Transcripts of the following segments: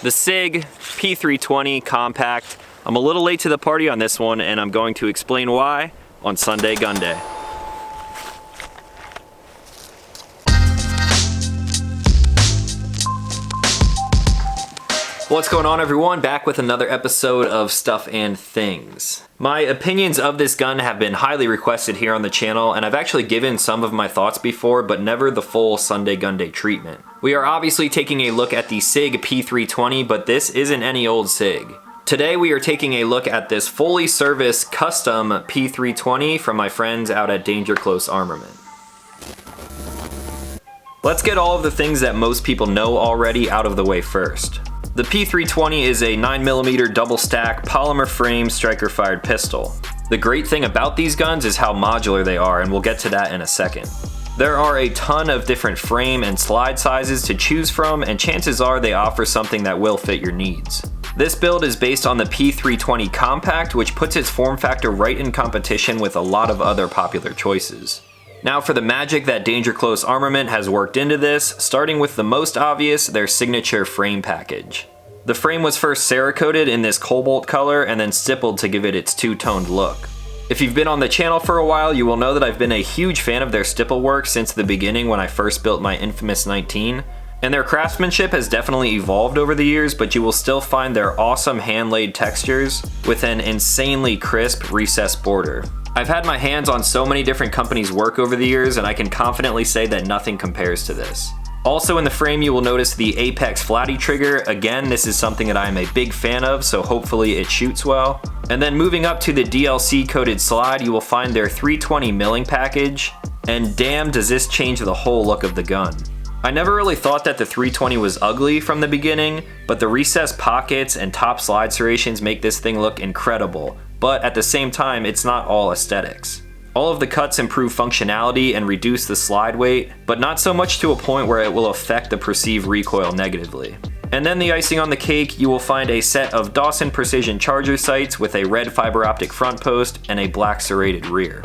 the Sig P320 compact. I'm a little late to the party on this one, and I'm going to explain why on Sunday Gun Day. What's going on, everyone? Back with another episode of Stuff and Things. My opinions of this gun have been highly requested here on the channel, and I've actually given some of my thoughts before, but never the full Sunday Gun Day treatment. We are obviously taking a look at the Sig P320, but this isn't any old Sig. Today we are taking a look at this fully serviced custom P320 from my friends out at Danger Close Armament. Let's get all of the things that most people know already out of the way first. The P320 is a 9mm double stack polymer frame striker fired pistol. The great thing about these guns is how modular they are, and we'll get to that in a second. There are a ton of different frame and slide sizes to choose from, and chances are they offer something that will fit your needs. This build is based on the P320 Compact, which puts its form factor right in competition with a lot of other popular choices. Now for the magic that Danger Close Armament has worked into this, starting with the most obvious, their signature frame package. The frame was first Cerakoted in this cobalt color and then stippled to give it its two-toned look. If you've been on the channel for a while, you will know that I've been a huge fan of their stipple work since the beginning when I first built my infamous 19. And their craftsmanship has definitely evolved over the years, but you will still find their awesome hand-laid textures with an insanely crisp recessed border. I've had my hands on so many different companies' work over the years, and I can confidently say that nothing compares to this. Also in the frame you will notice the Apex Flatty trigger. Again, this is something that I am a big fan of, so hopefully it shoots well. And then moving up to the DLC coated slide, you will find their 320 milling package, and damn does this change the whole look of the gun. I never really thought that the 320 was ugly from the beginning, but the recessed pockets and top slide serrations make this thing look incredible. But at the same time, it's not all aesthetics. All of the cuts improve functionality and reduce the slide weight, but not so much to a point where it will affect the perceived recoil negatively. And then the icing on the cake, you will find a set of Dawson Precision Charger sights with a red fiber optic front post and a black serrated rear.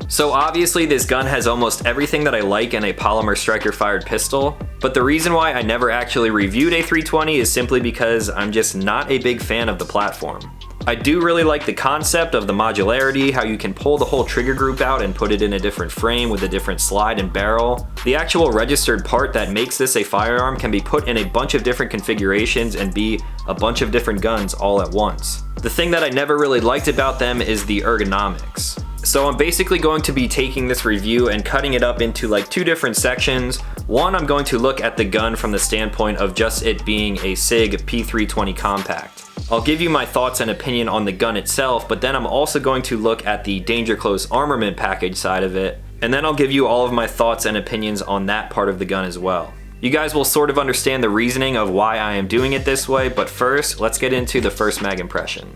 So obviously this gun has almost everything that I like in a polymer striker fired pistol, but the reason why I never actually reviewed a 320 is simply because I'm just not a big fan of the platform. I do really like the concept of the modularity, how you can pull the whole trigger group out and put it in a different frame with a different slide and barrel. The actual registered part that makes this a firearm can be put in a bunch of different configurations and be a bunch of different guns all at once. The thing that I never really liked about them is the ergonomics. So I'm basically going to be taking this review and cutting it up into like two different sections. One, I'm going to look at the gun from the standpoint of just it being a Sig P320 Compact. I'll give you my thoughts and opinion on the gun itself, but then I'm also going to look at the Danger Close Armament package side of it, and then I'll give you all of my thoughts and opinions on that part of the gun as well. You guys will sort of understand the reasoning of why I am doing it this way, but first, let's get into the first mag impression.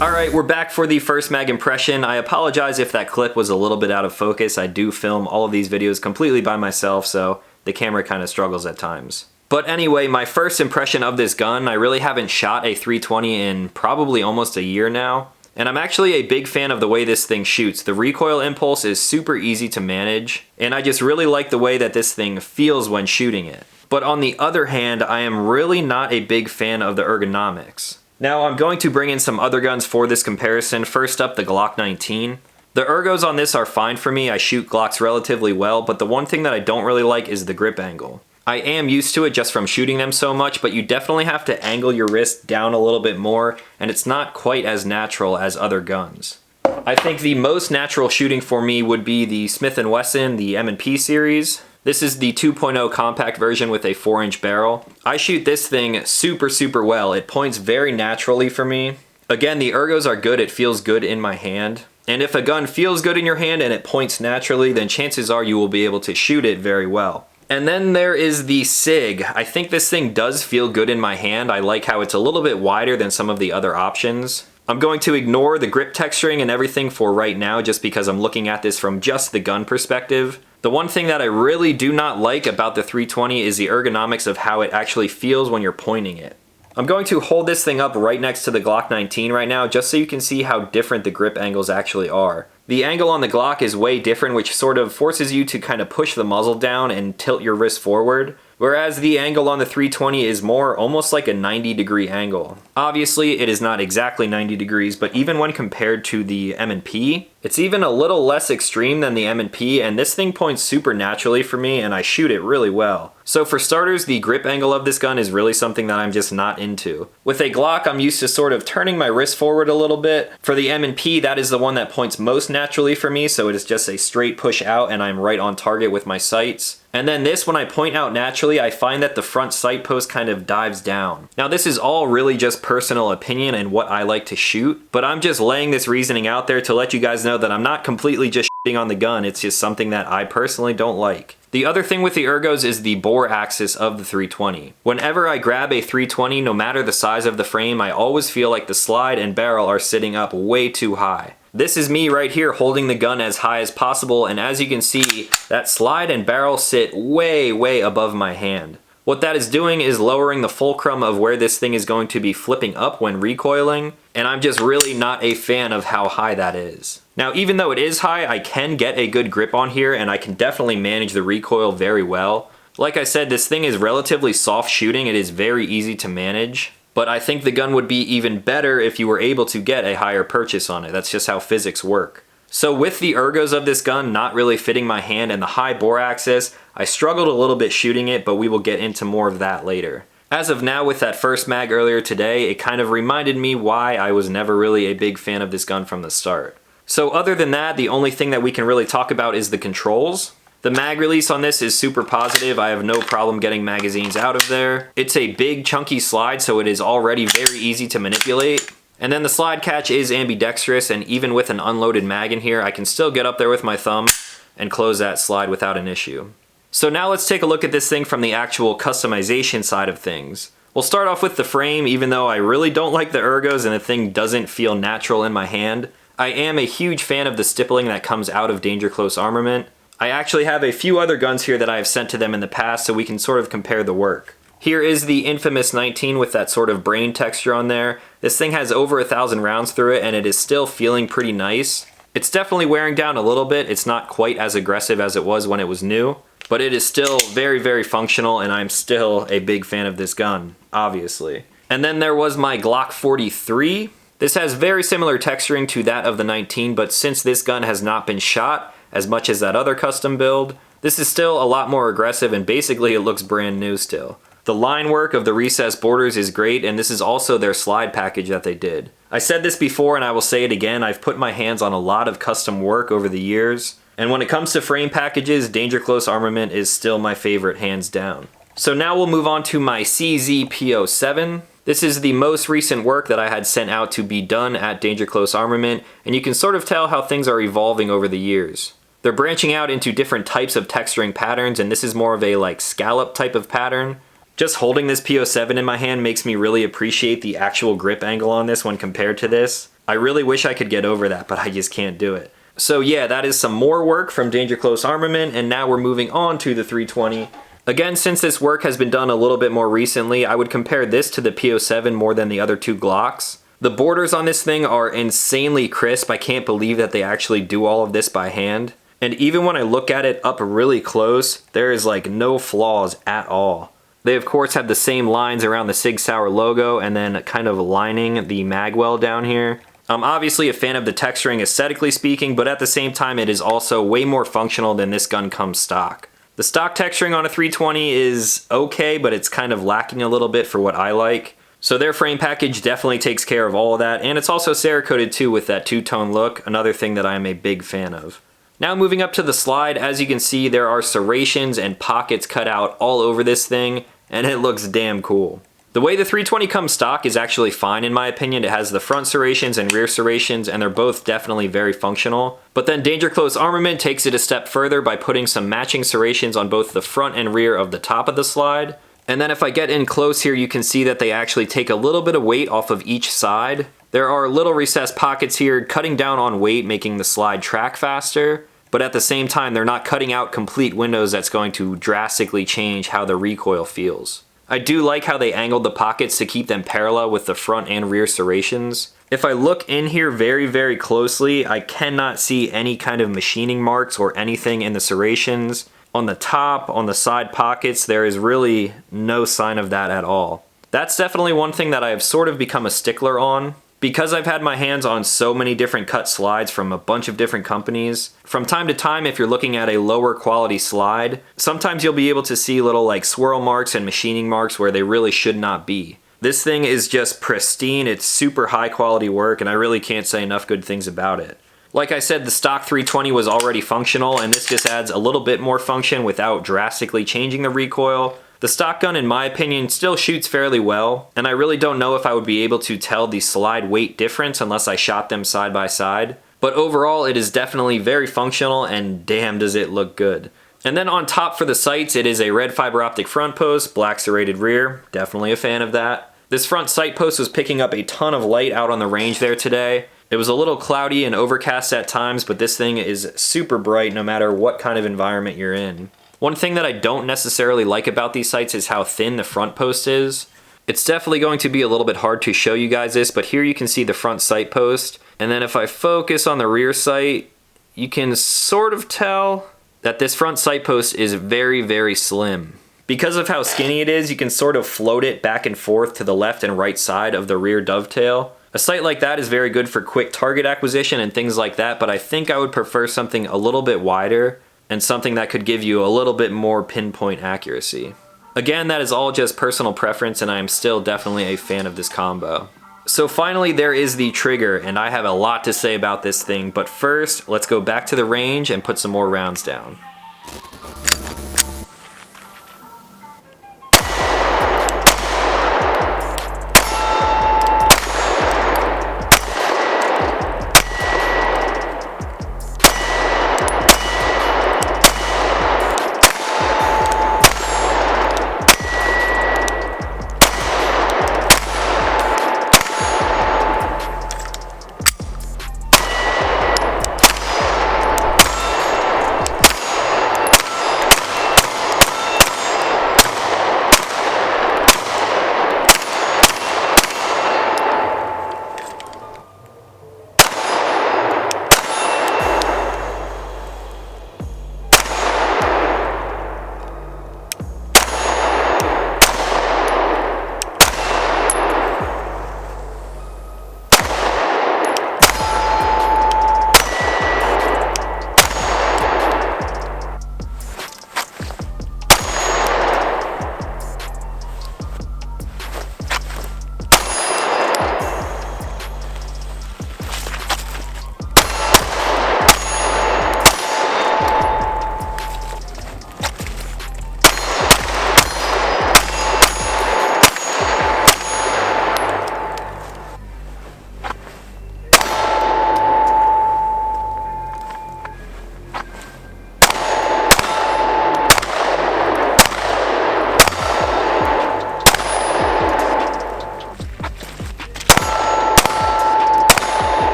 Alright, we're back for the first mag impression. I apologize if that clip was a little bit out of focus. I do film all of these videos completely by myself, so the camera kind of struggles at times. But anyway, my first impression of this gun, I really haven't shot a 320 in probably almost a year now. And I'm actually a big fan of the way this thing shoots. The recoil impulse is super easy to manage, and I just really like the way that this thing feels when shooting it. But on the other hand, I am really not a big fan of the ergonomics. Now I'm going to bring in some other guns for this comparison. First up, the Glock 19. The ergos on this are fine for me. I shoot Glocks relatively well, but the one thing that I don't really like is the grip angle. I am used to it just from shooting them so much, but you definitely have to angle your wrist down a little bit more, and it's not quite as natural as other guns. I think the most natural shooting for me would be the Smith & Wesson, the M&P series. This is the 2.0 compact version with a 4-inch barrel. I shoot this thing super well. It points very naturally for me. Again, the ergos are good. It feels good in my hand. And if a gun feels good in your hand and it points naturally, then chances are you will be able to shoot it very well. And then there is the Sig. I think this thing does feel good in my hand. I like how it's a little bit wider than some of the other options. I'm going to ignore the grip texturing and everything for right now just because I'm looking at this from just the gun perspective. The one thing that I really do not like about the 320 is the ergonomics of how it actually feels when you're pointing it. I'm going to hold this thing up right next to the Glock 19 right now just so you can see how different the grip angles actually are. The angle on the Glock is way different, which sort of forces you to kind of push the muzzle down and tilt your wrist forward, whereas the angle on the 320 is more almost like a 90-degree angle. Obviously, it is not exactly 90 degrees, but even when compared to the M&P, it's even a little less extreme than the M&P, and this thing points super naturally for me, and I shoot it really well. So for starters, the grip angle of this gun is really something that I'm just not into. With a Glock, I'm used to sort of turning my wrist forward a little bit. For the M&P, that is the one that points most naturally for me, so it is just a straight push out and I'm right on target with my sights. And then this, when I point out naturally, I find that the front sight post kind of dives down. Now this is all really just personal opinion and what I like to shoot, but I'm just laying this reasoning out there to let you guys know that I'm not completely just shitting on the gun, it's just something that I personally don't like. The other thing with the ergos is the bore axis of the 320. Whenever I grab a 320, no matter the size of the frame, I always feel like the slide and barrel are sitting up way too high. This is me right here holding the gun as high as possible, and as you can see, that slide and barrel sit way above my hand. What that is doing is lowering the fulcrum of where this thing is going to be flipping up when recoiling, and I'm just really not a fan of how high that is. Now, even though it is high, I can get a good grip on here, and I can definitely manage the recoil very well. Like I said, this thing is relatively soft shooting, it is very easy to manage. But I think the gun would be even better if you were able to get a higher purchase on it. That's just how physics work. So with the ergos of this gun not really fitting my hand and the high bore axis, I struggled a little bit shooting it, but we will get into more of that later. As of now, with that first mag earlier today, it kind of reminded me why I was never really a big fan of this gun from the start. So other than that, the only thing that we can really talk about is the controls. The mag release on this is super positive. I have no problem getting magazines out of there. It's a big chunky slide, so it is already very easy to manipulate. And then the slide catch is ambidextrous, and even with an unloaded mag in here, I can still get up there with my thumb and close that slide without an issue. So now let's take a look at this thing from the actual customization side of things. We'll start off with the frame. Even though I really don't like the ergos and the thing doesn't feel natural in my hand, I am a huge fan of the stippling that comes out of Danger Close Armament. I actually have a few other guns here that I have sent to them in the past so we can sort of compare the work. Here is the infamous 19 with that sort of brain texture on there. This thing has over 1,000 rounds through it and it is still feeling pretty nice. It's definitely wearing down a little bit. It's not quite as aggressive as it was when it was new, but it is still very functional, and I'm still a big fan of this gun, obviously. And then there was my Glock 43. This has very similar texturing to that of the 19, but since this gun has not been shot as much as that other custom build, this is still a lot more aggressive, and basically it looks brand new still. The line work of the recessed borders is great, and this is also their slide package that they did. I said this before and I will say it again, I've put my hands on a lot of custom work over the years, and when it comes to frame packages, Danger Close Armament is still my favorite, hands down. So now we'll move on to my CZ P07. This is the most recent work that I had sent out to be done at Danger Close Armament, and you can sort of tell how things are evolving over the years. They're branching out into different types of texturing patterns, and this is more of a like scallop type of pattern. Just holding this P07 in my hand makes me really appreciate the actual grip angle on this when compared to this. I really wish I could get over that, but I just can't do it. So yeah, that is some more work from Danger Close Armament, and now we're moving on to the 320. Again, since this work has been done a little bit more recently, I would compare this to the P07 more than the other two Glocks. The borders on this thing are insanely crisp. I can't believe that they actually do all of this by hand. And even when I look at it up really close, there is like no flaws at all. They of course have the same lines around the Sig Sauer logo and then kind of lining the magwell down here. I'm obviously a fan of the texturing aesthetically speaking, but at the same time it is also way more functional than this gun comes stock. The stock texturing on a 320 is okay, but it's kind of lacking a little bit for what I like. So their frame package definitely takes care of all of that, and it's also Cerakoted too with that two-tone look, another thing that I am a big fan of. Now moving up to the slide, as you can see there are serrations and pockets cut out all over this thing, and it looks damn cool. The way the 320 comes stock is actually fine in my opinion. It has the front serrations and rear serrations, and they're both definitely very functional. But then Danger Close Armament takes it a step further by putting some matching serrations on both the front and rear of the top of the slide. And then if I get in close here, you can see that they actually take a little bit of weight off of each side. There are little recessed pockets here, cutting down on weight, making the slide track faster. But at the same time, they're not cutting out complete windows that's going to drastically change how the recoil feels. I do like how they angled the pockets to keep them parallel with the front and rear serrations. If I look in here very, very closely, I cannot see any kind of machining marks or anything in the serrations. On the top, on the side pockets, there is really no sign of that at all. That's definitely one thing that I have sort of become a stickler on. Because I've had my hands on so many different cut slides from a bunch of different companies, from time to time if you're looking at a lower quality slide, sometimes you'll be able to see little like swirl marks and machining marks where they really should not be. This thing is just pristine, it's super high quality work, and I really can't say enough good things about it. Like I said, the stock 320 was already functional, and this just adds a little bit more function without drastically changing the recoil. The stock gun, in my opinion, still shoots fairly well, and I really don't know if I would be able to tell the slide weight difference unless I shot them side by side. But overall, it is definitely very functional, and damn does it look good. And then on top for the sights, it is a red fiber optic front post, black serrated rear, definitely a fan of that. This front sight post was picking up a ton of light out on the range there today. It was a little cloudy and overcast at times, but this thing is super bright no matter what kind of environment you're in. One thing that I don't necessarily like about these sights is how thin the front post is. It's definitely going to be a little bit hard to show you guys this, but here you can see the front sight post. And then if I focus on the rear sight, you can sort of tell that this front sight post is very, very slim. Because of how skinny it is, you can sort of float it back and forth to the left and right side of the rear dovetail. A sight like that is very good for quick target acquisition and things like that, but I think I would prefer something a little bit wider and something that could give you a little bit more pinpoint accuracy. Again, that is all just personal preference, and I am still definitely a fan of this combo. So finally, there is the trigger, and I have a lot to say about this thing, but first, let's go back to the range and put some more rounds down.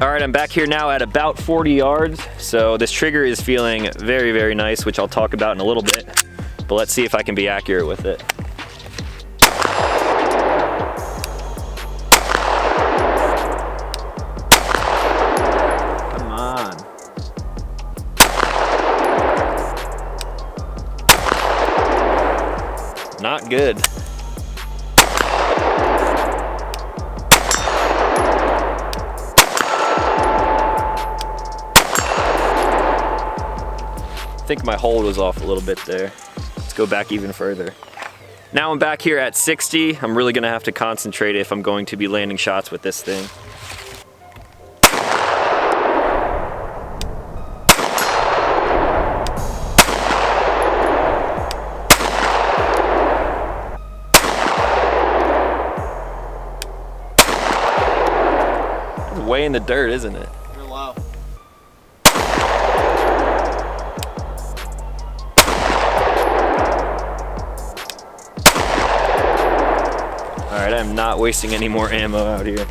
Alright, I'm back here now at about 40 yards, so this trigger is feeling very, very nice, which I'll talk about in a little bit, but let's see if I can be accurate with it. Come on. Not good. I think my hold was off a little bit there. Let's go back even further. Now I'm back here at 60. I'm really gonna have to concentrate if I'm going to be landing shots with this thing. way in the dirt, isn't it? You're low. Alright, I'm not wasting any more ammo out here.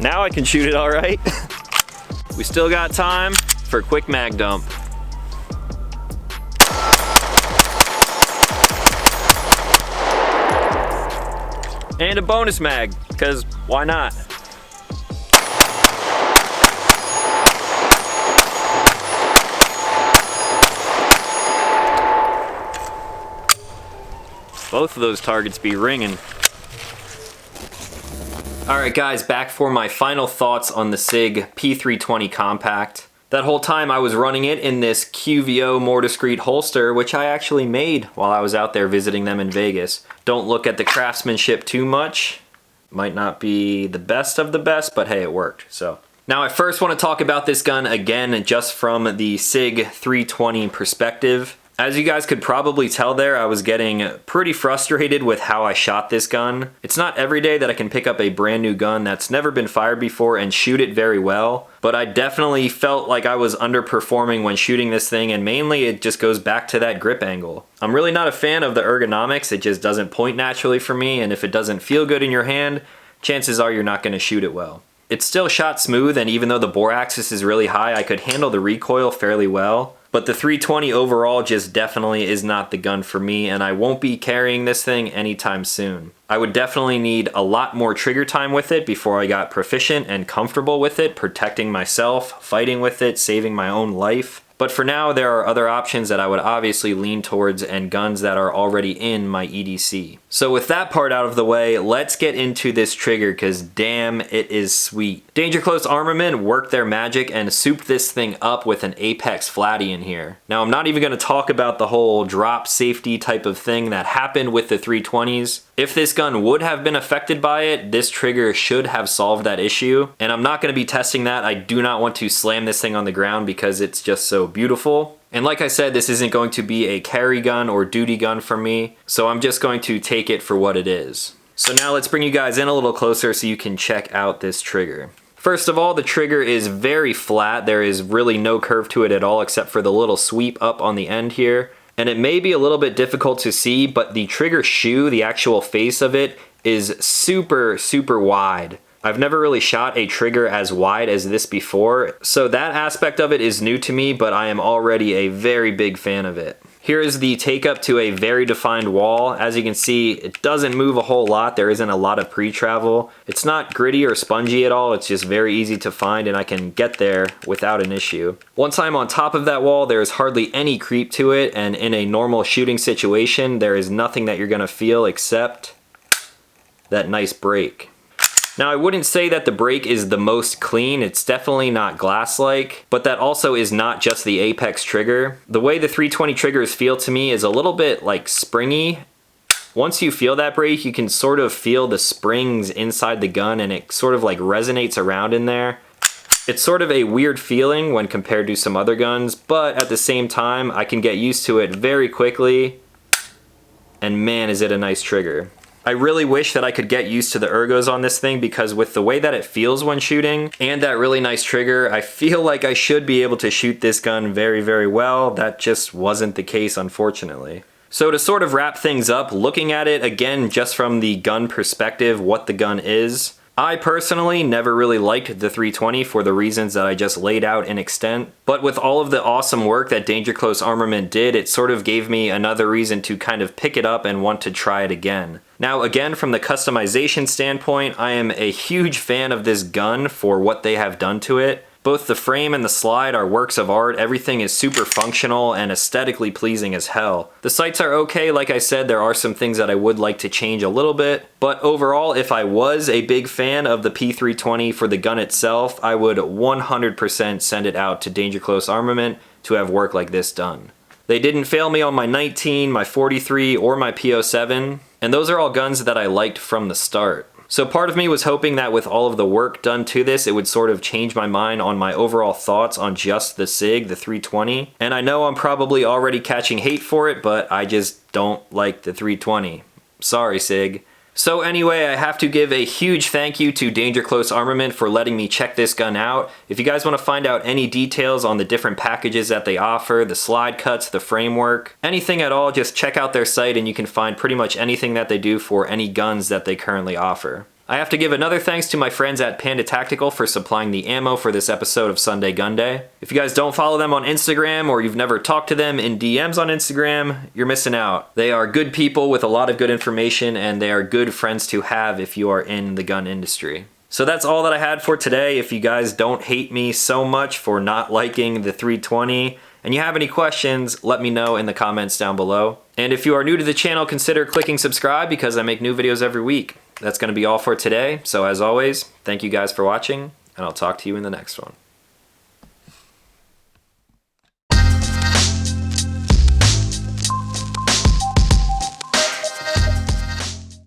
Now I can shoot it all right. We still got time for a quick mag dump. And a bonus mag, because why not? Both of those targets be ringing. Alright guys, back for my final thoughts on the Sig P320 Compact. That whole time I was running it in this QVO more discreet holster, which I actually made while I was out there visiting them in Vegas. Don't look at the craftsmanship too much. Might not be the best of the best, but hey, it worked, so. Now I first want to talk about this gun again, just from the Sig 320 perspective. As you guys could probably tell there, I was getting pretty frustrated with how I shot this gun. It's not every day that I can pick up a brand new gun that's never been fired before and shoot it very well, but I definitely felt like I was underperforming when shooting this thing, and mainly it just goes back to that grip angle. I'm really not a fan of the ergonomics. It just doesn't point naturally for me, and if it doesn't feel good in your hand, chances are you're not going to shoot it well. It's still shot smooth, and even though the bore axis is really high, I could handle the recoil fairly well. But the 320 overall just definitely is not the gun for me, and I won't be carrying this thing anytime soon. I would definitely need a lot more trigger time with it before I got proficient and comfortable with it, protecting myself, fighting with it, saving my own life. But for now, there are other options that I would obviously lean towards, and guns that are already in my EDC. So with that part out of the way, let's get into this trigger, because damn, it is sweet. Danger Close Armament worked their magic and souped this thing up with an Apex Flatty in here. Now I'm not even going to talk about the whole drop safety type of thing that happened with the 320s. If this gun would have been affected by it, this trigger should have solved that issue. And I'm not going to be testing that. I do not want to slam this thing on the ground because it's just so beautiful. And like I said, this isn't going to be a carry gun or duty gun for me, so I'm just going to take it for what it is. So now let's bring you guys in a little closer so you can check out this trigger. First of all, the trigger is very flat. There is really no curve to it at all except for the little sweep up on the end here. And it may be a little bit difficult to see, but the trigger shoe, the actual face of it, is super, super wide. I've never really shot a trigger as wide as this before, so that aspect of it is new to me, but I am already a very big fan of it. Here is the take up to a very defined wall. As you can see, it doesn't move a whole lot. There isn't a lot of pre-travel. It's not gritty or spongy at all. It's just very easy to find, and I can get there without an issue. Once I'm on top of that wall, there is hardly any creep to it, and in a normal shooting situation, there is nothing that you're gonna feel except that nice break. Now I wouldn't say that the break is the most clean, it's definitely not glass-like, but that also is not just the Apex trigger. The way the 320 triggers feel to me is a little bit like springy. Once you feel that break, you can sort of feel the springs inside the gun, and it sort of like resonates around in there. It's sort of a weird feeling when compared to some other guns, but at the same time, I can get used to it very quickly, and man, is it a nice trigger. I really wish that I could get used to the ergos on this thing, because with the way that it feels when shooting and that really nice trigger, I feel like I should be able to shoot this gun very, very well. That just wasn't the case, unfortunately. So to sort of wrap things up, looking at it again just from the gun perspective, what the gun is, I personally never really liked the 320 for the reasons that I just laid out in extent, but with all of the awesome work that Danger Close Armament did, it sort of gave me another reason to kind of pick it up and want to try it again. Now again, from the customization standpoint, I am a huge fan of this gun for what they have done to it. Both the frame and the slide are works of art. Everything is super functional and aesthetically pleasing as hell. The sights are okay, like I said, there are some things that I would like to change a little bit, but overall, if I was a big fan of the P320 for the gun itself, I would 100% send it out to Danger Close Armament to have work like this done. They didn't fail me on my 19, my 43, or my P07, and those are all guns that I liked from the start. So part of me was hoping that with all of the work done to this, it would sort of change my mind on my overall thoughts on just the Sig, the 320. And I know I'm probably already catching hate for it, but I just don't like the 320. Sorry, Sig. So anyway, I have to give a huge thank you to Danger Close Armament for letting me check this gun out. If you guys want to find out any details on the different packages that they offer, the slide cuts, the framework, anything at all, just check out their site and you can find pretty much anything that they do for any guns that they currently offer. I have to give another thanks to my friends at Panda Tactical for supplying the ammo for this episode of Sunday GUNDAY. If you guys don't follow them on Instagram or you've never talked to them in DMs on Instagram, you're missing out. They are good people with a lot of good information and they are good friends to have if you are in the gun industry. So that's all that I had for today. If you guys don't hate me so much for not liking the 320 and you have any questions, let me know in the comments down below. And if you are new to the channel, consider clicking subscribe because I make new videos every week. That's going to be all for today. So as always, thank you guys for watching, and I'll talk to you in the next one.